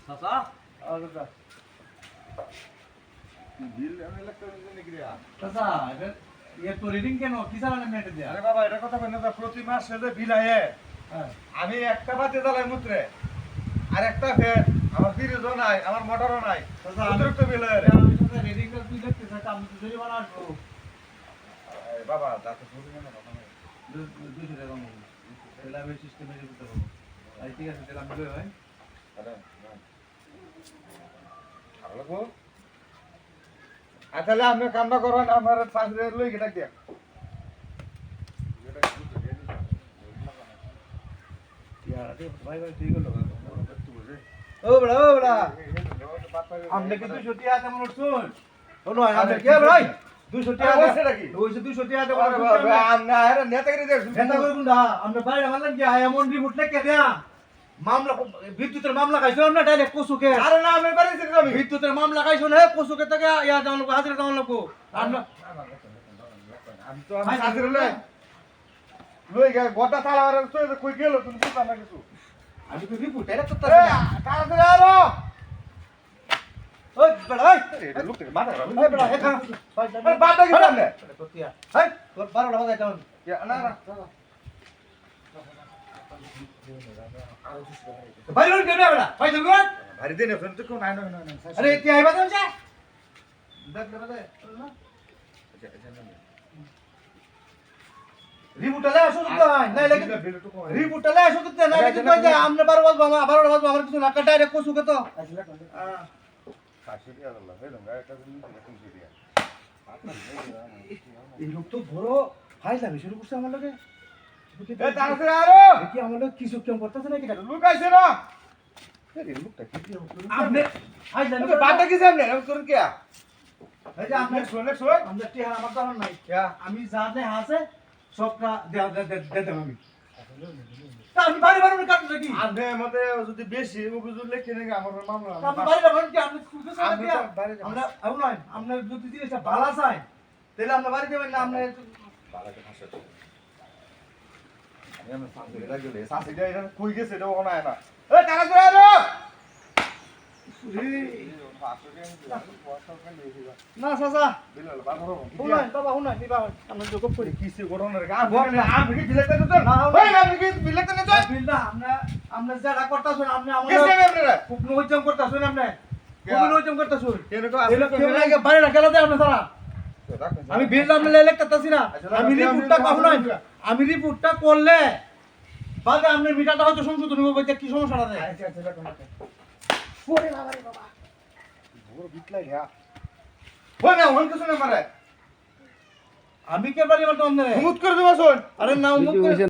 চাচা বিল আমি লাগতে নাকি রে চাচা এটা তো রিডিং কেন কি চালানে মেটে দেয়া আরে বাবা এটা কথা কই না প্রতি মাসে যে বিল আয়ে হ্যাঁ আমি একটা বাতি জ্বালাই মুত্রে আর একটা ফ্যান আমার ফ্রিজও নাই আমার মোটরও নাই চাচা অতিরিক্ত বিল হয়ে আমি চাচা রিডিং করে তুই দেখতে চাচা আমি তো জরি বানা আসবো বাবা যাতে বুঝি না কথা নাই 200 টাকা মতো তাহলে আমি সিস্টেমে দিতে পারবো ঠিক আছে তাহলে আমি লই ভাই আরে না ভালো লাগবো তাহলে আপনি কামনা করেন আমার চাকরি লই গেটা দিয়া ভাই ভাই ঠিক হলো ও বড়া আমনে কি 200 টাকা তেমন উঠছুন শোনো আমনে কি ভাই 200 টাকা আছে নাকি 200 টাকা দেব আমরা আরে নেতাগিরি দেখুন নেতা করে কোনটা আমনে বাইরে মানলেন কি এমন রিপোর্ট লেখকে দেয়া মামলা বিদ্যুতের মামলা খাইছো না ডাইরেক্ট কোসুকে আরে না আমি বাড়ি থেকে আমি বিদ্যুতের মামলা খাইছো না কোসুকে থেকে ইয়া দাও লোক হাজিরা দাও লোক আমরা আমি তো আমি চাকরি লই গে গোটা তালা আর তো কই গেল তুমি বুঝলা না কিছু আমি তো রিপোর্ট এটা তো তাড়াতাড়ি আরো ওই বড় ওই এটা লোক থেকে মাথা ওই বড় একা আরে বাবা কি করলে তোতিয়া হাই তোর 12 টাকা দাও না না ভাই বল কেন বড় ভাই তুমি ভারী দিনে ফোন তো কোন নাই না আরে কি আইবা তুমি যা দেখ দে রিপোর্টলে আসো তো নাই লাগে রিপোর্টলে আসো তো নাই লাগে তো যে আমনে 12 বাজবো আমার কিছু না কা ডাইরেক্ট কোসুকে তো কাশি দিয়া আল্লাহ হে লঙ্গা একটা দিন তুমি দিয়া এই লোক তো বড় ফাইলামি শুরু করছে আমার লগে এ তাড়াতাড়ি আরো কি আমার লগে কিছু কেমন করতেছে নাকি এটা লুকাইছে না এই লোকটা কি দিয়া আপনি ফাইলামি তো বাবা কি সামনে আমি তোর কি এই যে আপনি শুনে শুনে আমরা টিহার আমার দরকার নাই আমি যা যা আছে সবটা দে আমি তা আমি বাড়ি বাড়ি কাটতে থাকি আপনি মতে যদি বেশি অভিযোগ লিখে নাকি আমার মামলা আমি বাড়ি বাড়ি কি আপনি খুঁজে আমি সাথে তো বাড়ি আমরা আউ নয় আমরা যদি জিনিসটা ভালো চাই তাহলে আমরা বাড়ি দেবেন না আমরা বালাকে ফাঁসে আমি সাথে লাগলে সাথে যাই না কই গেছে এটা ওনা না এ তাড়াতাড়ি আরো না চাচা বিলল বাবা শুনাই বাবা শুনাই নিবা আমরা যোগ করি কিসে গঠনের গান আমি কি বিলেতে না তো ওই আমি কি বিলেতে না তো বিলটা আমরা যারা করতাছেন আপনি কিসে আমরা আপনারা খুব নজম করতাছেন আপনি খুব নজম করতাছেন কেন তো এলো কেউ লাগে বাইরে না গেল আপনি সারা আমি বিলটা আপনি লেলে করতাছি না আমি রিপোর্টটা কখনো আমি রিপোর্টটা করলে বাদে আপনার মিটারটা হয়তো সংশোধন হবে যে কি সমস্যাটা নেই আচ্ছা আচ্ছা রাখুন ওরে বাবা রে বাবা বড় বিটলাই হ্যাঁ ওই না ওই কিছু না মারে আমি কে বাড়ি বলতো আপনারে মুত করে দেবা শুন আরে না মুখ করে